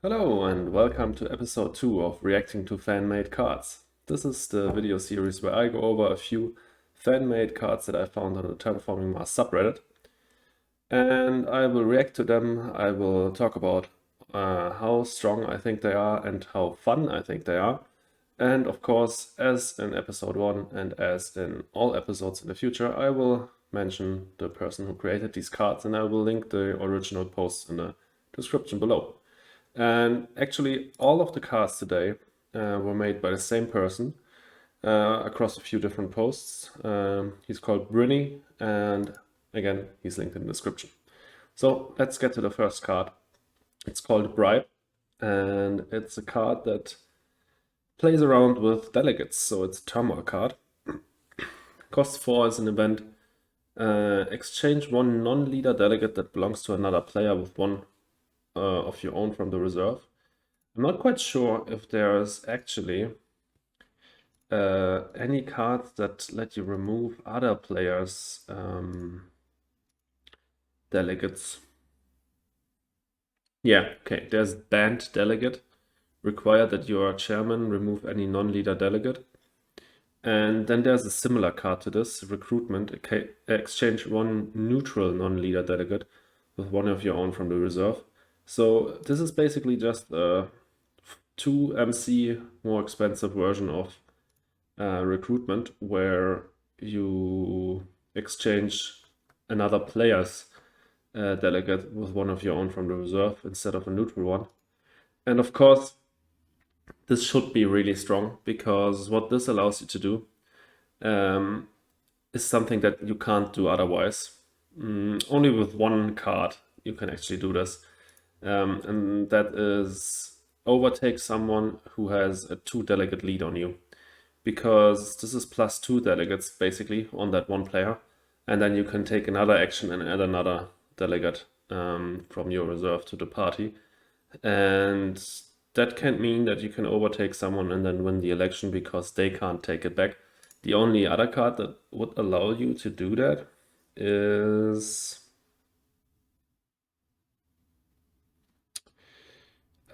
Hello and welcome to episode 2 of Reacting to Fan-Made Cards. This is the video series where I go over a few fan-made cards that I found on the Terraforming Mars subreddit. And I will react to them. I will talk about how strong I think they are and how fun I think they are. And of course, as in episode 1 and as in all episodes in the future, I will mention the person who created these cards and I will link the original posts in the description below. And actually, all of the cards today were made by the same person across a few different posts. He's called Brynney, and again, he's linked in the description. So let's get to the first card. It's called Bribe, and it's a card that plays around with delegates, so it's a turmoil card. Cost 4 is an event. Exchange one non-leader delegate that belongs to another player with one of your own from the reserve. I'm not quite sure if there's actually any cards that let you remove other players' delegates. Yeah, okay, there's banned delegate. Require that your chairman remove any non-leader delegate. And then there's a similar card to this, recruitment. Exchange one neutral non-leader delegate with one of your own from the reserve. So this is basically just a 2 MC more expensive version of recruitment, where you exchange another player's delegate with one of your own from the reserve instead of a neutral one. And of course, this should be really strong, because what this allows you to do is something that you can't do otherwise. Only with one card you can actually do this. And that is overtake someone who has a 2 delegate lead on you, because this is plus 2 delegates basically on that one player, and then you can take another action and add another delegate from your reserve to the party, and that can mean that you can overtake someone and then win the election because they can't take it back. The only other card that would allow you to do that is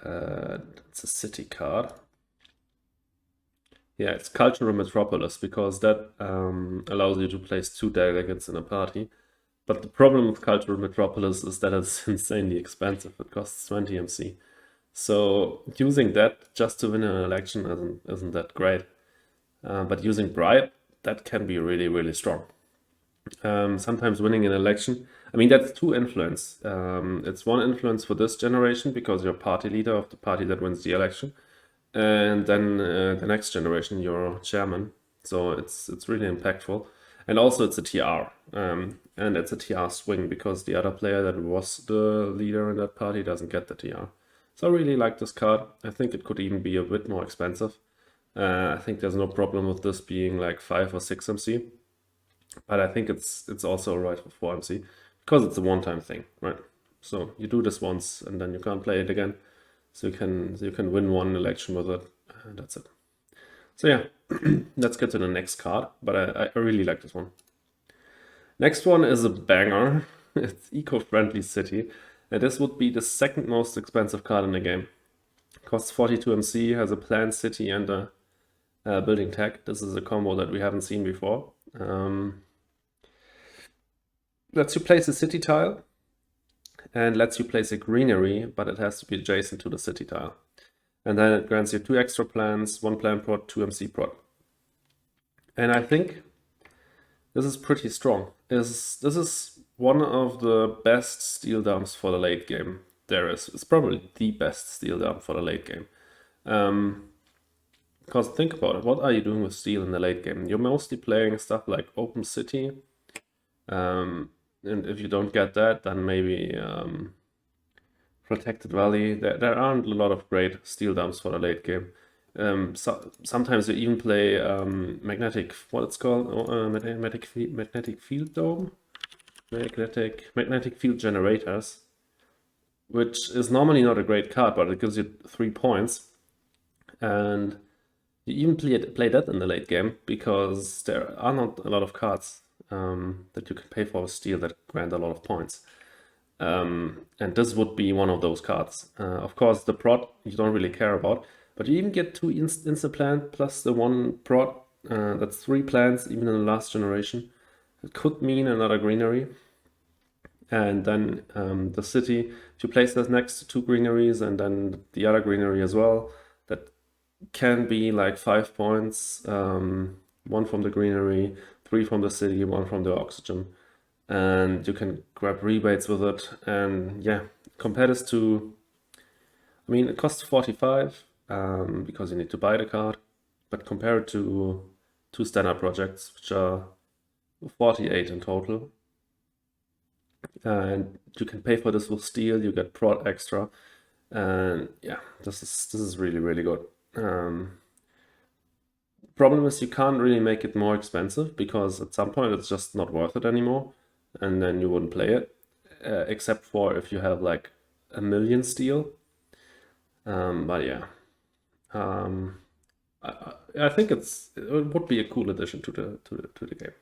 it's a city card. Yeah, it's Cultural Metropolis, because that allows you to place 2 delegates in a party. But the problem with Cultural Metropolis is that it's insanely expensive. It costs 20 MC. So using that just to win an election isn't that great. But using Bribe, that can be really, really strong. Sometimes winning an election, I mean, that's 2 influence. It's 1 influence for this generation because you're party leader of the party that wins the election, and then the next generation you're chairman. So it's really impactful, and also it's a TR, and it's a TR swing because the other player that was the leader in that party doesn't get the TR. So I really like this card. I think it could even be a bit more expensive. I think there's no problem with this being like 5 or 6 MC. But I think it's also alright for 4 MC, because it's a one-time thing, right? So you do this once and then you can't play it again. So you can win one election with it, and that's it. So yeah, let's get to the next card. But I really like this one. Next one is a banger. It's Eco-Friendly City. And this would be the second most expensive card in the game. Costs 42 MC, has a planned city and a building tag. This is a combo that we haven't seen before. Lets you place a city tile and lets you place a greenery, but it has to be adjacent to the city tile. And then it grants you 2 extra plants, 1 plant prot, 2 MC prot. And I think this is pretty strong. This is one of the best steel dumps for the late game there is. It's probably the best steel dump for the late game. Because think about it, what are you doing with steel in the late game? You're mostly playing stuff like open city, and if you don't get that, then maybe protected valley. There aren't a lot of great steel dumps for the late game. Sometimes you even play magnetic, what it's called, magnetic field dome, magnetic field generators, which is normally not a great card, but it gives you 3 points, and you even play that in the late game because there are not a lot of cards that you can pay for steel that grant a lot of points. And this would be one of those cards. Of course, the prod you don't really care about, but you even get 2 instant plant plus the 1 prod. That's 3 plants, even in the last generation. It could mean another greenery. And then the city, if you place this next to 2 greeneries and then the other greenery as well, that can be like 5 points. 1 from the greenery, 3 from the city, 1 from the oxygen. And you can grab rebates with it. And yeah, compare this to, I mean, it costs 45 because you need to buy the card, but compare it to 2 standard projects, which are 48 in total. And you can pay for this with steel, you get prod extra. And yeah, this is really, really good. Problem is you can't really make it more expensive because at some point it's just not worth it anymore, and then you wouldn't play it, except for if you have like 1 million steel. But yeah, I think it would be a cool addition to the game,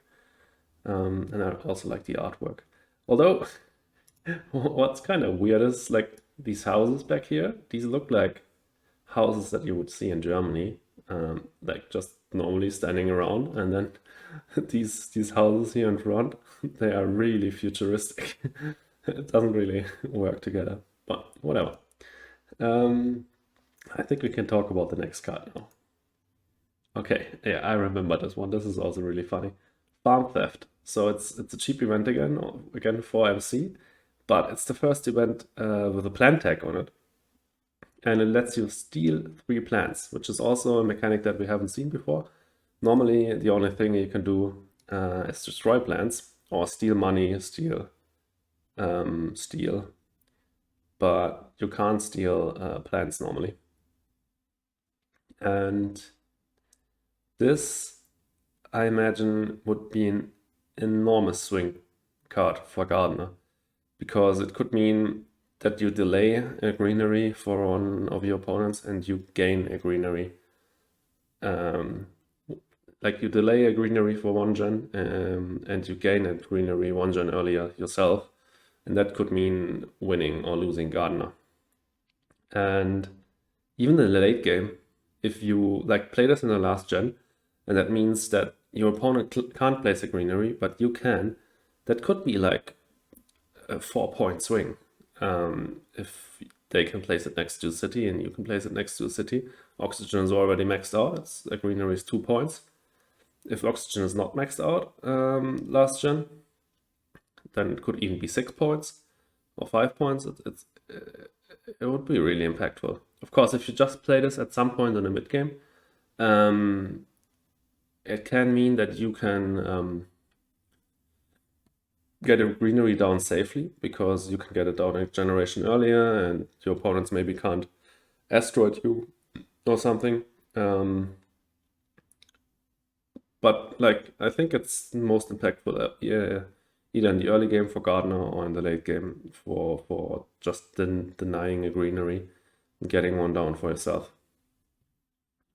and I also like the artwork. Although, what's kind of weird is like these houses back here. These look like houses that you would see in Germany, like just normally standing around, and then these houses here in front, they are really futuristic. It doesn't really work together, but whatever. I think we can talk about the next card now. Okay, yeah, I remember this one. This is also really funny. Farm theft. So it's a cheap event again for MC, but it's the first event with a plant tag on it. And it lets you steal 3 plants, which is also a mechanic that we haven't seen before. Normally, the only thing you can do is destroy plants or steal money, steal, but you can't steal plants normally. And this, I imagine, would be an enormous swing card for Gardener, because it could mean that you delay a greenery for one of your opponents and you gain a greenery. Like you delay a greenery for 1 gen and you gain a greenery 1 gen earlier yourself, and that could mean winning or losing Gardener. And even in the late game, if you like play this in the last gen, and that means that your opponent can't place a greenery, but you can, that could be like a 4-point swing. If they can place it next to the city and you can place it next to the city. Oxygen is already maxed out. A greenery is 2 points. If oxygen is not maxed out last gen, then it could even be 6 points or 5 points. It would be really impactful. Of course, if you just play this at some point in the mid game, it can mean that you can get a greenery down safely, because you can get it down a generation earlier and your opponents maybe can't asteroid you or something. But like, I think it's most impactful either in the early game for Gardener or in the late game for just denying a greenery and getting one down for yourself.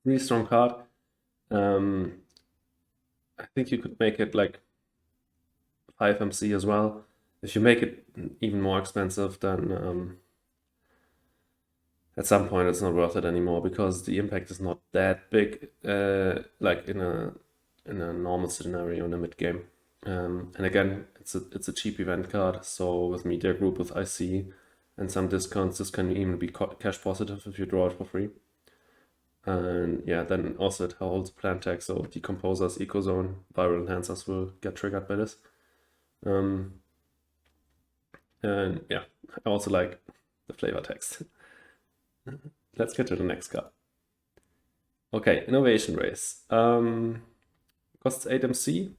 Really strong card. I think you could make it like 5 MC as well. If you make it even more expensive, then at some point it's not worth it anymore, because the impact is not that big, like in a normal scenario in a mid game. And again, it's a cheap event card, so with Media Group, with IC and some discounts, this can even be cash positive if you draw it for free. And yeah, then also it holds plant tag, so decomposers, ecozone, viral enhancers will get triggered by this. And yeah, I also like the flavor text. Let's get to the next card. Okay, Innovation Race. Costs 8 MC,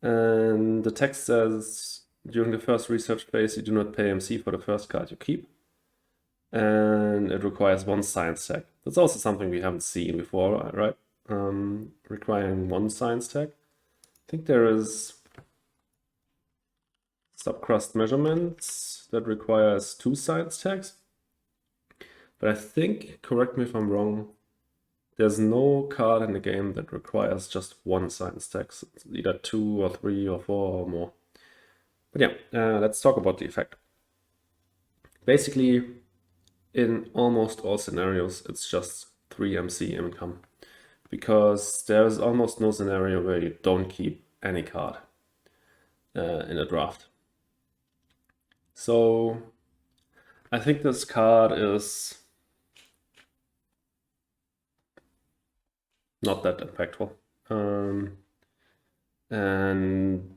and the text says, during the first research phase, you do not pay MC for the first card you keep. And it requires 1 science tag. That's also something we haven't seen before, right? Requiring 1 science tag. I think there is subcrust measurements that requires 2 science tags. But I think, correct me if I'm wrong, there's no card in the game that requires just 1 science tag. So it's either 2 or 3 or 4 or more. But yeah, let's talk about the effect. Basically, in almost all scenarios, it's just 3 MC income, because there's almost no scenario where you don't keep any card in a draft. So I think this card is not that impactful. And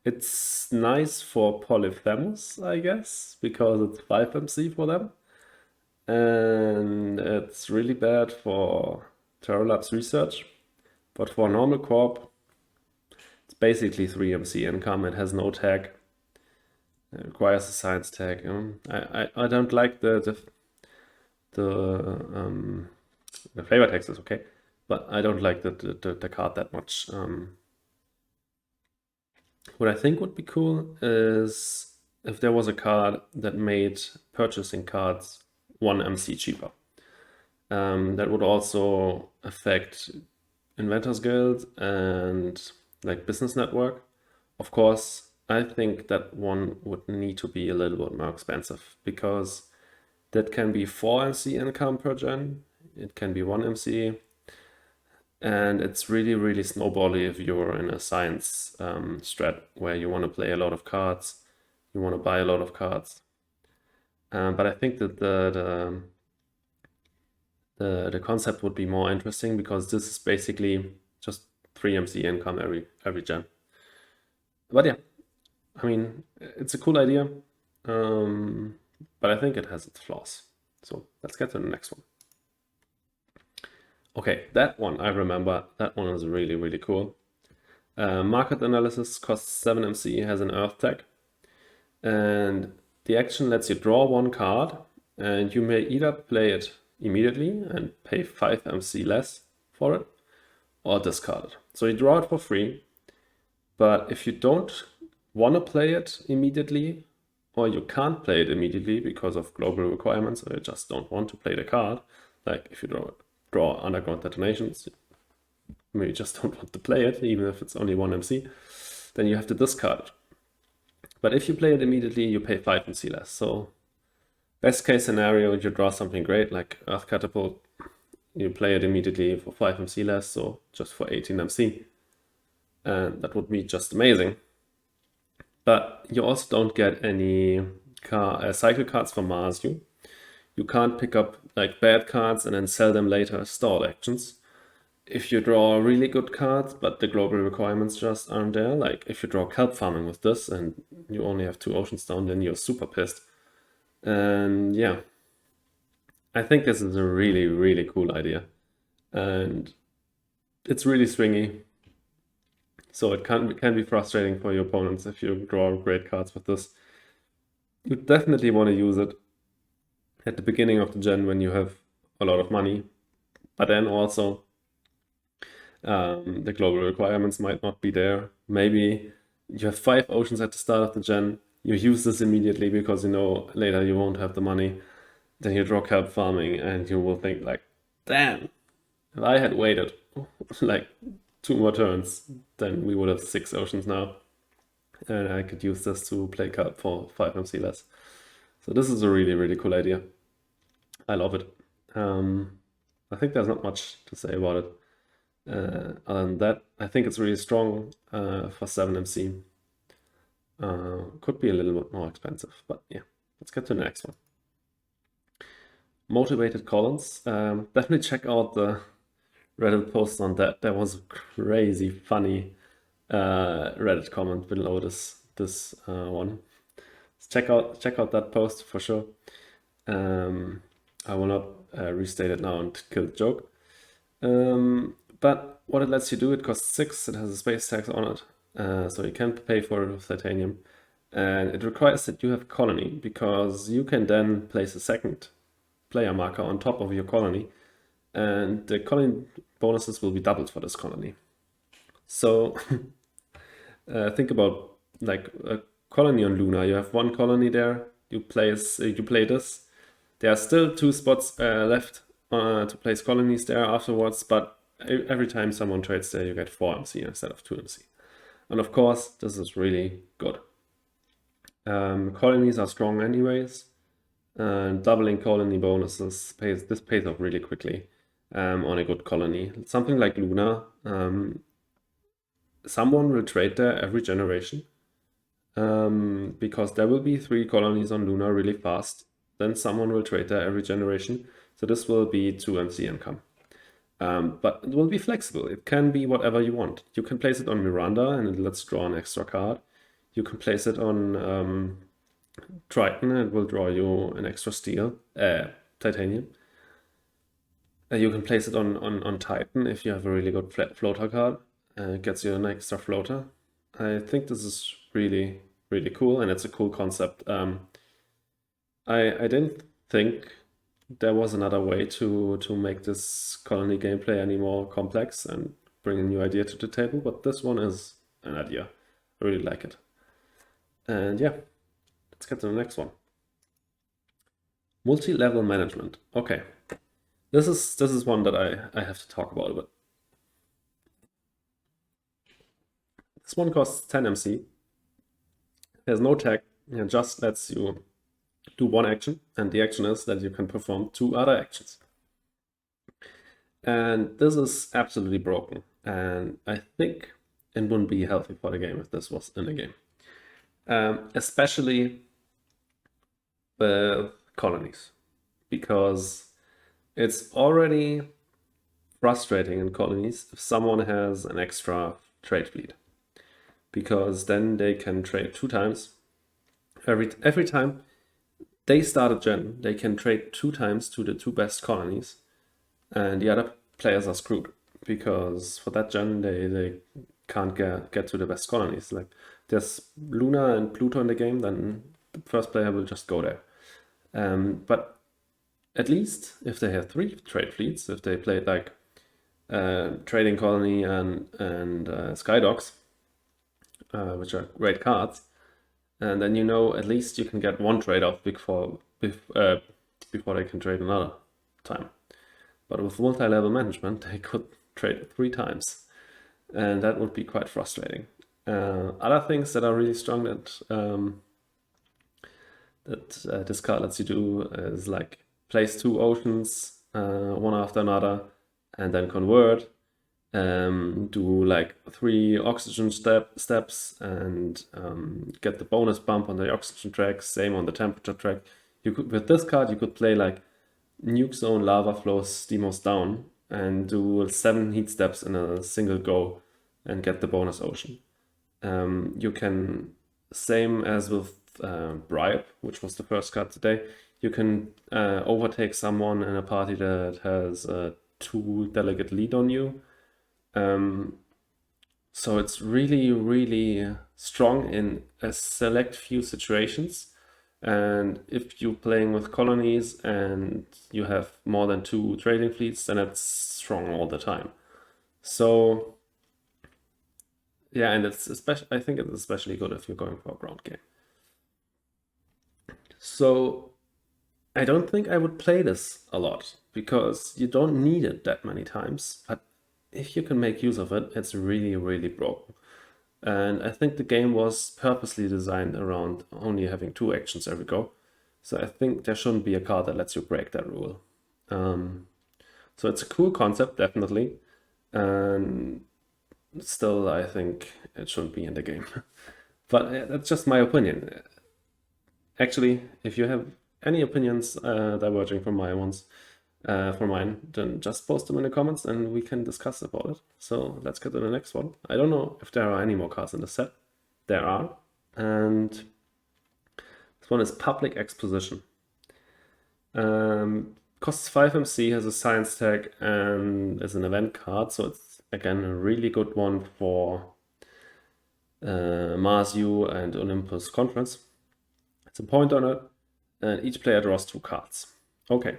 it's nice for Polyphemus, I guess, because it's 5 MC for them. And it's really bad for Terralabs research. But for normal corp, it's basically 3 MC income. It has no tag. It requires a science tag. I don't like the flavor text is okay, but I don't like the card that much. What I think would be cool is if there was a card that made purchasing cards 1 MC cheaper. That would also affect Inventors Guild and like Business Network. Of course, I think that one would need to be a little bit more expensive, because that can be 4 MC income per gen. It can be 1 MC. And it's really, really snowbally if you're in a science strat where you want to play a lot of cards, you want to buy a lot of cards. But I think that the concept would be more interesting, because this is basically just 3 MC income every gen. But yeah, I mean, it's a cool idea, but I think it has its flaws. So let's get to the next one. Okay, that one I remember. That one is really, really cool. Market analysis costs 7 MC, has an earth tag, and the action lets you draw 1 card, and you may either play it immediately and pay 5 MC less for it, or discard it. So you draw it for free, but if you don't want to play it immediately, or you can't play it immediately because of global requirements, or you just don't want to play the card, like if you draw underground detonations, maybe you just don't want to play it, even if it's only 1 MC, then you have to discard it. But if you play it immediately, you pay 5 MC less. So best case scenario, you draw something great like Earth Catapult, you play it immediately for 5 MC less, so just for 18 MC. And that would be just amazing. But you also don't get any cycle cards from Mars. You can't pick up like bad cards and then sell them later as stalled actions. If you draw really good cards, but the global requirements just aren't there, like if you draw kelp farming with this and you only have 2 oceans down, then you're super pissed. And yeah, I think this is a really, really cool idea. And it's really swingy. So it can be frustrating for your opponents if you draw great cards with this. You definitely want to use it at the beginning of the gen when you have a lot of money, but then also the global requirements might not be there. Maybe you have 5 oceans at the start of the gen, you use this immediately because you know later you won't have the money. Then you draw kelp farming and you will think like, damn, if I had waited like 2 more turns, then we would have 6 oceans now. And I could use this to play kelp for 5 MC less. So this is a really, really cool idea. I love it. I think there's not much to say about it. Other than that, I think it's really strong for 7 MC. Could be a little bit more expensive, but yeah, let's get to the next one. Motivated Collins. Definitely check out the Reddit post on that. There was a crazy funny Reddit comment below this one. Check out that post for sure. I will not restate it now and kill the joke. But what it lets you do, it costs 6, it has a space tax on it, so you can pay for it with titanium. And it requires that you have colony, because you can then place a second player marker on top of your colony, and the colony bonuses will be doubled for this colony. So think about like a colony on Luna. You have 1 colony there, you play this. There are still 2 spots left to place colonies there afterwards, but every time someone trades there, you get 4 MC instead of 2 MC. And of course, this is really good. Colonies are strong anyways, and doubling colony bonuses pays off really quickly on a good colony. Something like Luna, someone will trade there every generation because there will be 3 colonies on Luna really fast. Then someone will trade there every generation. So this will be 2 MC income. But it will be flexible. It can be whatever you want. You can place it on Miranda and it lets draw an extra card. You can place it on Triton and it will draw you an extra steel, titanium. You can place it on Titan if you have a really good floater card. It gets you an extra floater. I think this is really, really cool, and it's a cool concept. I didn't think there was another way to make this colony gameplay any more complex and bring a new idea to the table, but this one is an idea. I really like it. And yeah, let's get to the next one. Multi-level management. Okay, this is one that I have to talk about a bit. This one costs 10 MC. There's no tag. It just lets you do one action, and the action is that you can perform 2 other actions. And this is absolutely broken, and I think it wouldn't be healthy for the game if this was in the game. Especially with colonies, because it's already frustrating in colonies if someone has an extra trade fleet, because then they can trade 2 times. Every time they start a gen, they can trade 2 times to the 2 best colonies, and the other players are screwed because for that gen they can't get to the best colonies. Like there's Luna and Pluto in the game, then the first player will just go there. But at least if they have 3 trade fleets, if they played like Trading Colony and Skydogs, which are great cards, and then you know at least you can get 1 trade off before they can trade another time. But with multi-level management, they could trade 3 times, and that would be quite frustrating. Other things that are really strong that this card lets you do is like place 2 oceans one after another, and then convert. Do like 3 oxygen steps and get the bonus bump on the oxygen track, same on the temperature track. With this card you could play like nuke zone, lava flows, Demos down, and do 7 heat steps in a single go and get the bonus ocean. You can, same as with Bribe, which was the first card today, you can overtake someone in a party that has a 2 delegate lead on you. So it's really, really strong in a select few situations. And if you're playing with colonies and you have more than 2 trading fleets, then it's strong all the time. So yeah, and it's I think it's especially good if you're going for a ground game. So I don't think I would play this a lot because you don't need it that many times. But if you can make use of it, it's really, really broken. And I think the game was purposely designed around only having 2 actions every go. So I think there shouldn't be a card that lets you break that rule. So it's a cool concept, definitely. And still, I think it shouldn't be in the game. But that's just my opinion. Actually, if you have any opinions diverging from my ones, for mine, then just post them in the comments and we can discuss about it. So let's get to the next one. I don't know if there are any more cards in the set. There are. And this one is Public Exposition. Costs 5 MC, has a science tag, and is an event card. So it's, again, a really good one for Mars U and Olympus Conference. It's a point on it, and each player draws 2 cards. Okay.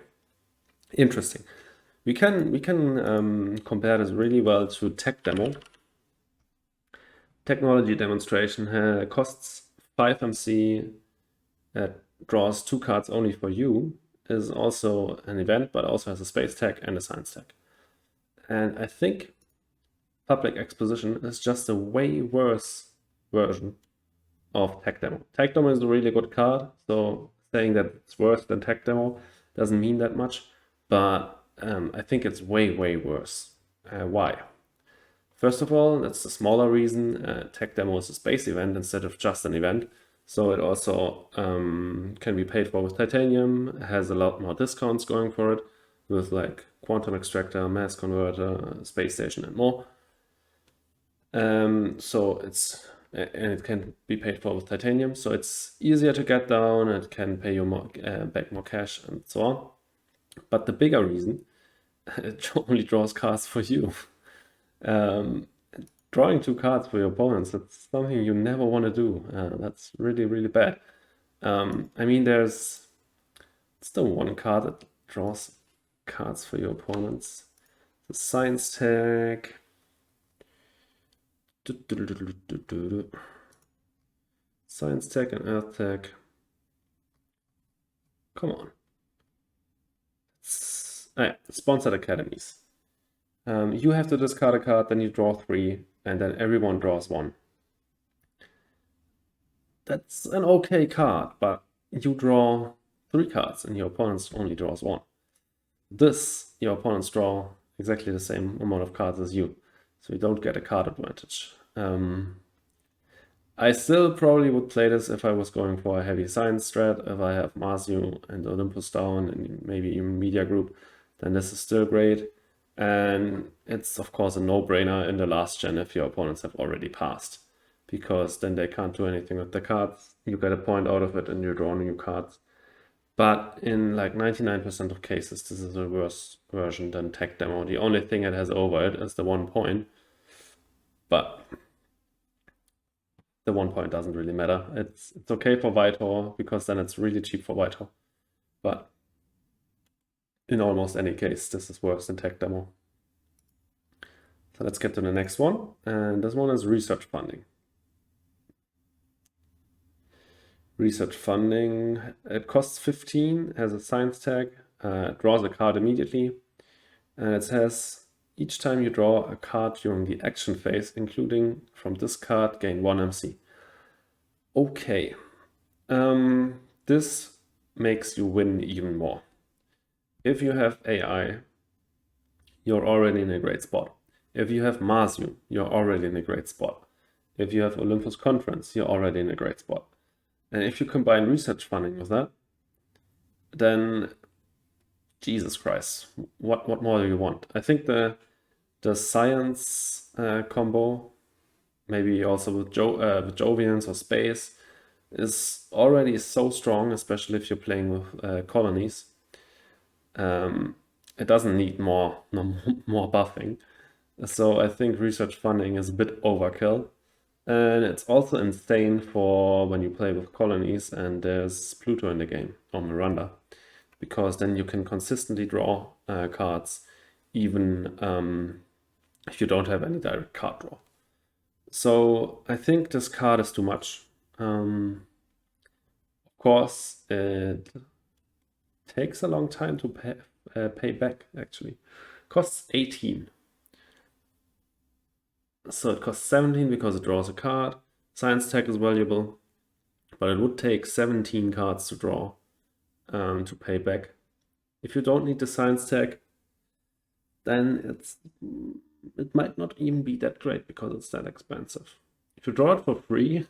Interesting. We can compare this really well to Tech Demo. Technology Demonstration costs 5 MC, draws 2 cards only for you, is also an event, but also has a space tag and a science tag. And I think Public Exposition is just a way worse version of Tech Demo. Tech Demo is a really good card, so saying that it's worse than Tech Demo doesn't mean that much, but I think it's way, way worse. Why? First of all, that's the smaller reason. Tech Demo is a space event instead of just an event. So it also can be paid for with titanium, has a lot more discounts going for it, with like quantum extractor, mass converter, space station, and more. So and it can be paid for with titanium, so it's easier to get down. It can pay you more, back more cash, and so on. But the bigger reason, it only draws cards for you. Drawing 2 cards for your opponents, that's something you never want to do. That's really, really bad. I mean, there's still 1 card that draws cards for your opponents. The science tag. Science tag and earth tag. Come on. Sponsored academies. You have to discard a card, then you draw 3, and then everyone draws 1. That's an okay card, but you draw 3 cards and your opponent only draws 1. This, your opponents draw exactly the same amount of cards as you, so you don't get a card advantage. I still probably would play this if I was going for a heavy science strat. If I have Marsu and Olympus down and maybe even Media Group, then this is still great. And it's of course a no-brainer in the last gen if your opponents have already passed, because then they can't do anything with the cards. You get a point out of it and you draw new cards. But in like 99% of cases, this is a worse version than Tech Demo. The only thing it has over it is the 1 point. But the 1 point doesn't really matter. It's okay for Vitor, because then it's really cheap for Vitor. But in almost any case, this is worse than Tech Demo. So let's get to the next one. And this one is research funding. Research funding, it costs 15, has a science tag, draws a card immediately, and it says each time you draw a card during the action phase, including from this card, gain 1 MC. Okay, this makes you win even more. If you have AI, you're already in a great spot. If you have Marsu, you're already in a great spot. If you have Olympus Conference, you're already in a great spot. And if you combine research funding with that, then Jesus Christ, what more do you want? I think the science combo, maybe also with Jovians or space, is already so strong, especially if you're playing with colonies. It doesn't need more buffing. So I think research funding is a bit overkill. And it's also insane for when you play with colonies and there's Pluto in the game, or Miranda, because then you can consistently draw cards, even if you don't have any direct card draw. So I think this card is too much. Of course, it takes a long time to pay back, actually. Costs 18. So it costs 17 because it draws a card. Science tag is valuable, but it would take 17 cards to draw to pay back. If you don't need the science tag, then it might not even be that great because it's that expensive. If you draw it for free,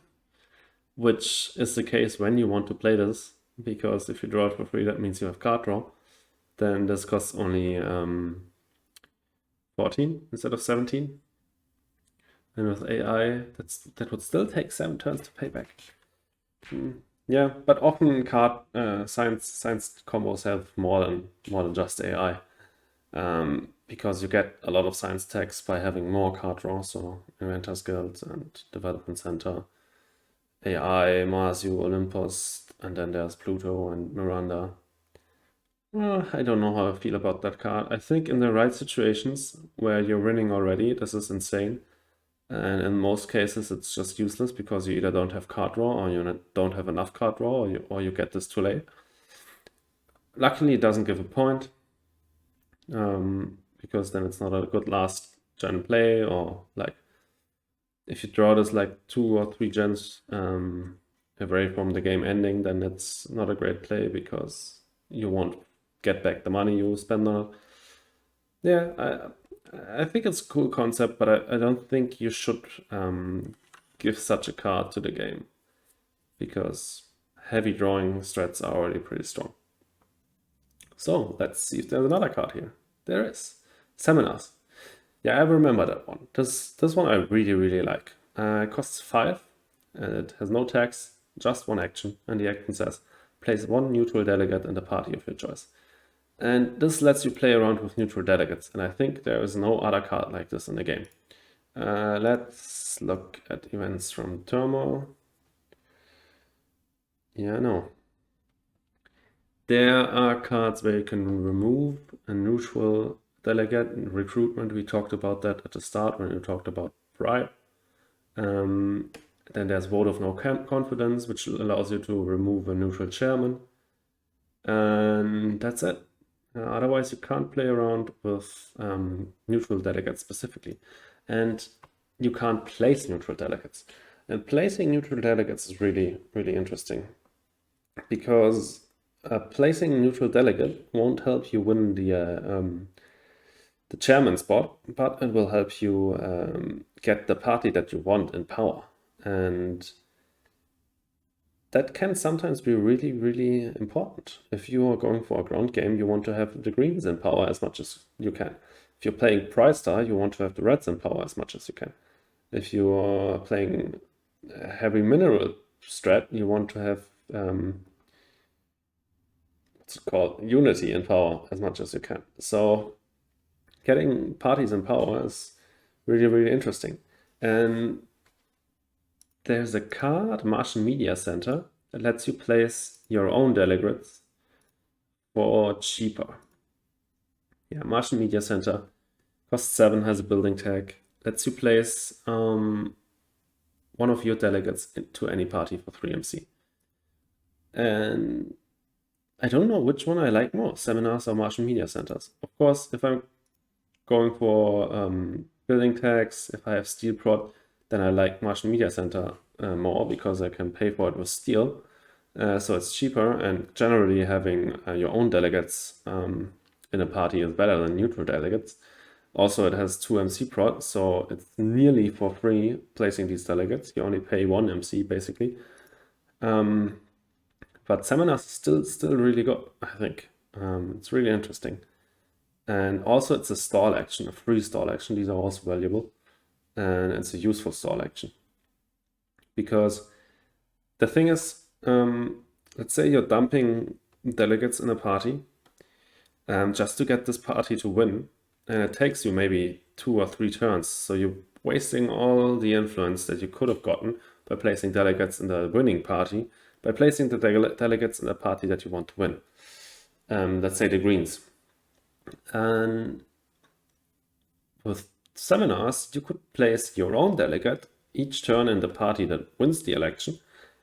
which is the case when you want to play this, because if you draw it for free, that means you have card draw, then this costs only 14 instead of 17. And with AI, that would still take 7 turns to pay back. Yeah, but often card science combos have more than just AI, because you get a lot of science tags by having more card draw. So Inventors Guild and Development Center, AI, Marsu, Olympus, and then there's Pluto and Miranda. I don't know how I feel about that card. I think in the right situations where you're winning already, this is insane. And in most cases, it's just useless because you either don't have card draw or you don't have enough card draw, or you get this too late. Luckily, it doesn't give a point, because then it's not a good last gen play, or like if you draw this like 2 or 3 gens away from the game ending, then it's not a great play because you won't get back the money you spend on it. Yeah, I think it's a cool concept, but I don't think you should give such a card to the game because heavy drawing strats are already pretty strong. So let's see if there's another card here. There is. Seminars. Yeah, I remember that one. This one I really like. It costs 5 and it has no tax, just 1 action, and the action says place 1 neutral delegate in the party of your choice. And this lets you play around with neutral delegates, and I think there is no other card like this in the game. Let's look at events from Thermo. Yeah, no. There are cards where you can remove a neutral delegate in recruitment. We talked about that at the start when we talked about bribe. Then there's vote of no confidence, which allows you to remove a neutral chairman. And that's it. Otherwise, you can't play around with neutral delegates specifically. And you can't place neutral delegates. And placing neutral delegates is really interesting because placing a neutral delegate won't help you win the chairman spot, but it will help you get the party that you want in power. And that can sometimes be really important. If you are going for a ground game, you want to have the greens in power as much as you can. If you're playing Prize Star, you want to have the reds in power as much as you can. If you are playing a heavy mineral strat, you want to have what's it called, unity in power as much as you can. So getting parties in power is really interesting. And there's a card, Martian Media Center, that lets you place your own delegates for cheaper. Yeah, Martian Media Center costs 7, has a building tag, lets you place one of your delegates into any party for 3 MC. And I don't know which one I like more, seminars or Martian Media Centers. Of course, if I'm going for building tags, if I have steel prod, then I like Martian Media Center more because I can pay for it with steel. So it's cheaper, and generally having your own delegates in a party is better than neutral delegates. Also, it has 2 MC prod, so it's nearly for free placing these delegates. You only pay 1 MC basically. But seminars is still really good, I think. It's really interesting. And also it's a stall action, a free stall action. These are also valuable. And it's a useful stall action. Because the thing is, let's say you're dumping delegates in a party just to get this party to win. And it takes you maybe 2 or 3 turns. So you're wasting all the influence that you could have gotten by placing delegates in the winning party, by placing the delegates in the party that you want to win. Let's say the greens. And with seminars, you could place your own delegate each turn in the party that wins the election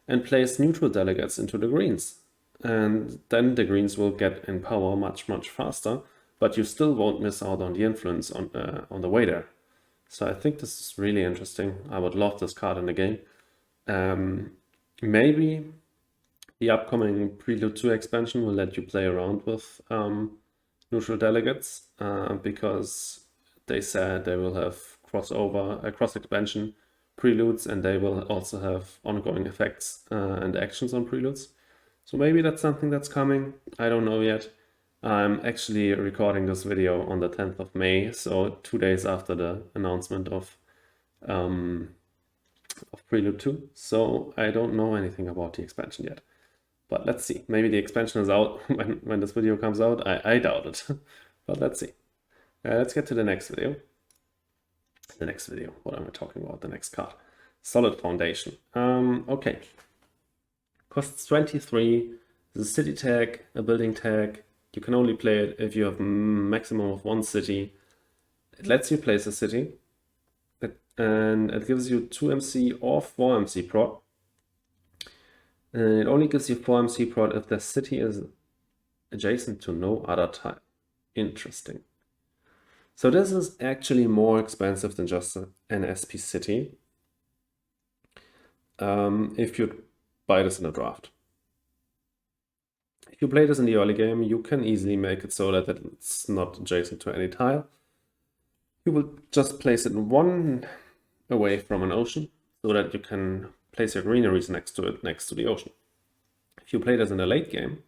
and place neutral delegates into the greens. And then the greens will get in power much faster, but you still won't miss out on the influence on the way there. So I think this is really interesting. I would love this card in the game. Maybe the upcoming Prelude 2 expansion will let you play around with neutral delegates because they said they will have cross expansion preludes, and they will also have ongoing effects and actions on preludes. So maybe that's something that's coming. I don't know yet. I'm actually recording this video on the 10th of May, so 2 days after the announcement of Prelude 2. So I don't know anything about the expansion yet. But let's see. Maybe the expansion is out when this video comes out. I doubt it. But let's see. Let's get to the next video. What am I talking about? The next card. Solid Foundation. Okay. Costs 23. There's a city tag, a building tag. You can only play it if you have maximum of 1 city. It lets you place a city. And it gives you 2 MC or 4 MC prod. And it only gives you 4 MC prod if the city is adjacent to no other tile. Interesting. So this is actually more expensive than just an SP city. if you buy this in a draft. If you play this in the early game, you can easily make it so that it's not adjacent to any tile. You will just place it one away from an ocean so that you can place your greeneries next to it, next to the ocean. If you play this in the late game,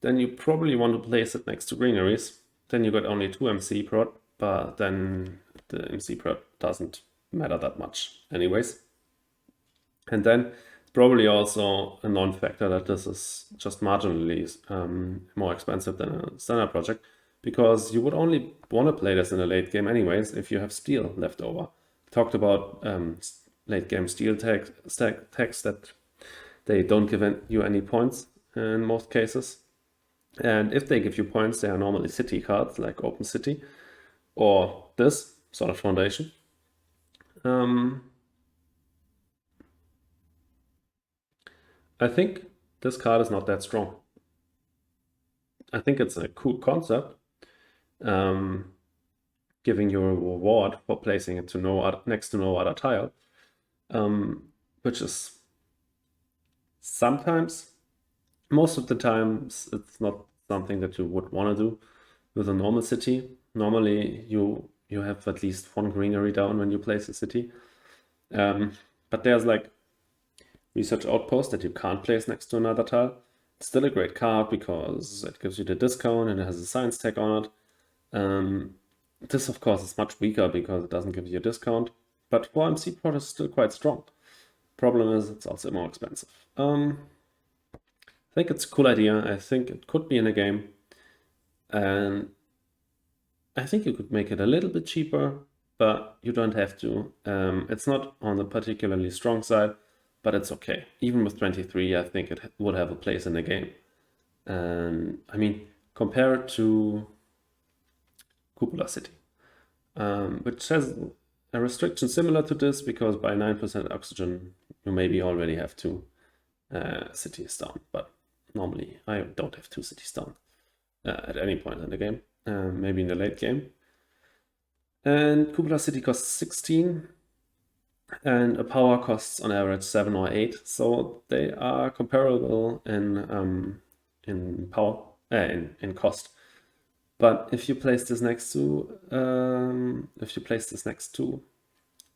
then you probably want to place it next to greeneries. Then you got only 2 MC prot, but then the MC prot doesn't matter that much anyways. And then it's probably also a non-factor that this is just marginally more expensive than a standard project, because you would only want to play this in a late game anyways if you have steel left over. Talked about late game steel tags that they don't give you any points in most cases. And if they give you points, they are normally city cards like Open City or this sort of foundation. I think this card is not that strong. I think it's a cool concept, giving you a reward for placing it to next to no other tile, which is sometimes, most of the times, it's not something that you would want to do with a normal city. Normally, you have at least one greenery down when you place a city, but there's like research outpost that you can't place next to another tile. It's still a great card because it gives you the discount and it has a science tag on it. This, of course, is much weaker because it doesn't give you a discount, but for MC Prot is still quite strong. Problem is, it's also more expensive. I think it's a cool idea. I think it could be in a game, and I think you could make it a little bit cheaper, but you don't have to. It's not on the particularly strong side, but it's okay. Even with 23, I think it would have a place in the game. And I mean, compare it to Cupola City, which has a restriction similar to this, because by 9% oxygen, you maybe already have 2 cities down. But normally, I don't have 2 cities down at any point in the game, maybe in the late game. And Cupola City costs 16. And a power costs on average 7 or 8, so they are comparable in power, in cost. But if you place this next to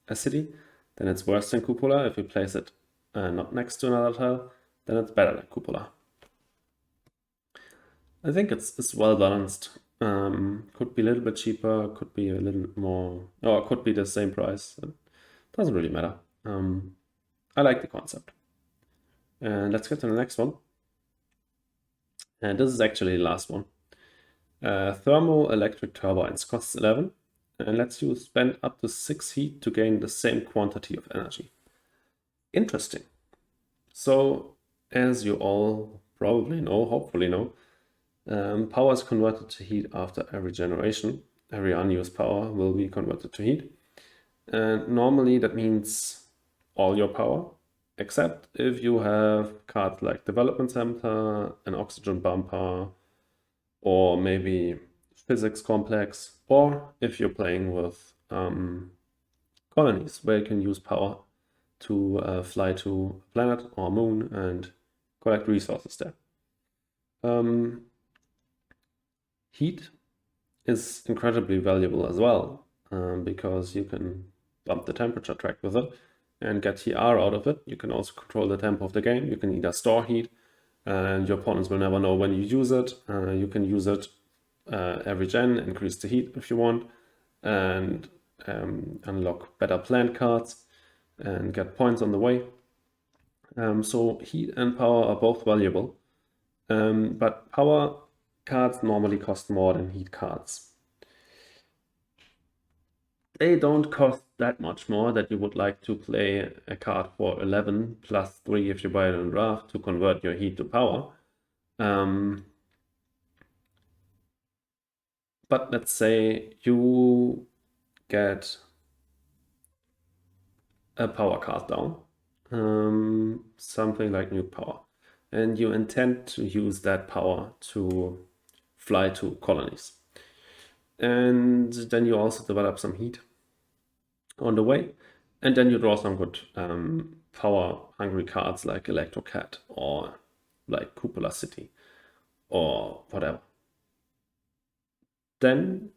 a city, then it's worse than Cupola. If you place it not next to another tile, then it's better than Cupola. I think it's well balanced. Could be a little bit cheaper, could be a little more, or could be the same price. Doesn't really matter. I like the concept. And let's get to the next one. And this is actually the last one. Thermoelectric turbines costs 11 and lets you spend up to 6 heat to gain the same quantity of energy. Interesting. So, as you all probably know, hopefully know, power is converted to heat after every generation. Every unused power will be converted to heat. And normally that means all your power, except if you have cards like Development Center, an Oxygen Bumper, or maybe Physics Complex, or if you're playing with colonies where you can use power to fly to a planet or moon and collect resources there. Heat is incredibly valuable as well, because you can bump the temperature track with it and get TR out of it. You can also control the tempo of the game. You can either store heat, and your opponents will never know when you use it. You can use it every gen, increase the heat if you want, and unlock better plant cards and get points on the way. So heat and power are both valuable, but power cards normally cost more than heat cards. They don't cost that much more that you would like to play a card for 11 plus 3 if you buy it in draft to convert your heat to power. But let's say you get a power card down, something like nuke power, and you intend to use that power to fly to colonies. And then you also develop some heat on the way, and then you draw some good power-hungry cards like Electrocat or like Cupola City or whatever. Then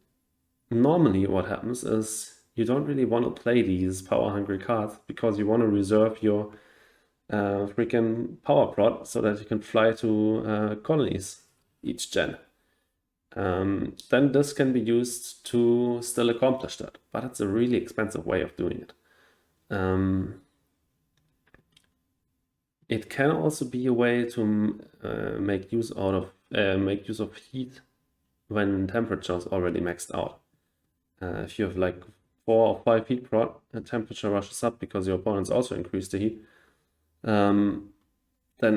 normally what happens is you don't really want to play these power-hungry cards because you want to reserve your freaking power prod so that you can fly to colonies each gen. Then this can be used to still accomplish that, but it's a really expensive way of doing it. It can also be a way to make use of heat when temperature is already maxed out. If you have like 4 or 5 heat prod, the temperature rushes up because your opponents also increase the heat. Then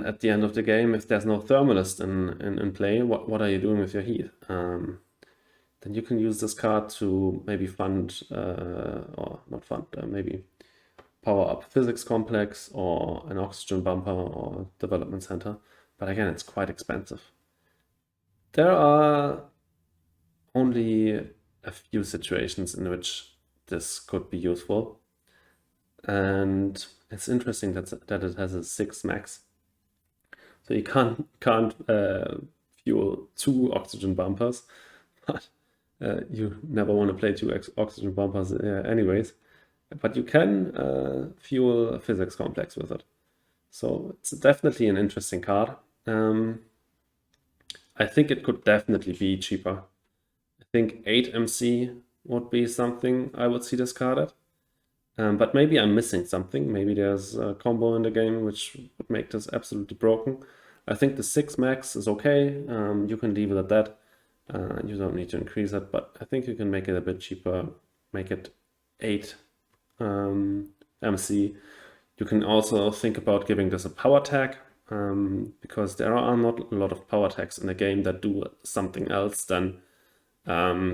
at the end of the game, if there's no thermalist in play, what are you doing with your heat? Then you can use this card to maybe fund, or not fund, maybe power up physics complex or an oxygen bumper or development center. But again, it's quite expensive. There are only a few situations in which this could be useful. And it's interesting that it has a 6 max. So you can't fuel 2 oxygen bumpers, but you never want to play 2 oxygen bumpers anyways. But you can fuel a physics complex with it. So it's definitely an interesting card. I think it could definitely be cheaper. I think 8 MC would be something I would see this card at. But maybe I'm missing something. Maybe there's a combo in the game which would make this absolutely broken. I think the 6 max is okay. You can leave it at that. You don't need to increase it, but I think you can make it a bit cheaper. Make it 8 MC. You can also think about giving this a power tag, because there are not a lot of power tags in the game that do something else than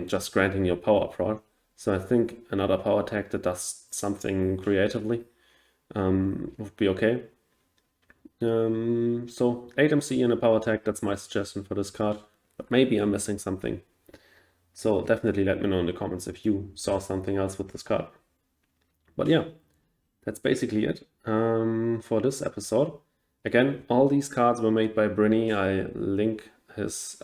just granting your power prod. So I think another power tag that does something creatively would be okay. So 8 MC and a power tag, that's my suggestion for this card. But maybe I'm missing something. So definitely let me know in the comments if you saw something else with this card. But yeah, that's basically it for this episode. Again, all these cards were made by Brynney. I link his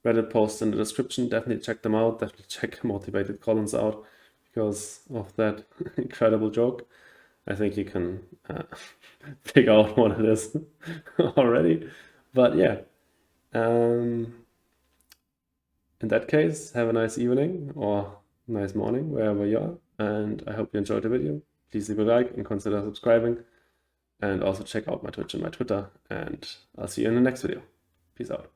Reddit post in the description. Definitely check them out. Definitely check Motivated Collins out because of that incredible joke. I think you can figure out what it is already. But yeah, in that case, have a nice evening or nice morning wherever you are. And I hope you enjoyed the video. Please leave a like and consider subscribing. And also check out my Twitch and my Twitter. And I'll see you in the next video. Peace out.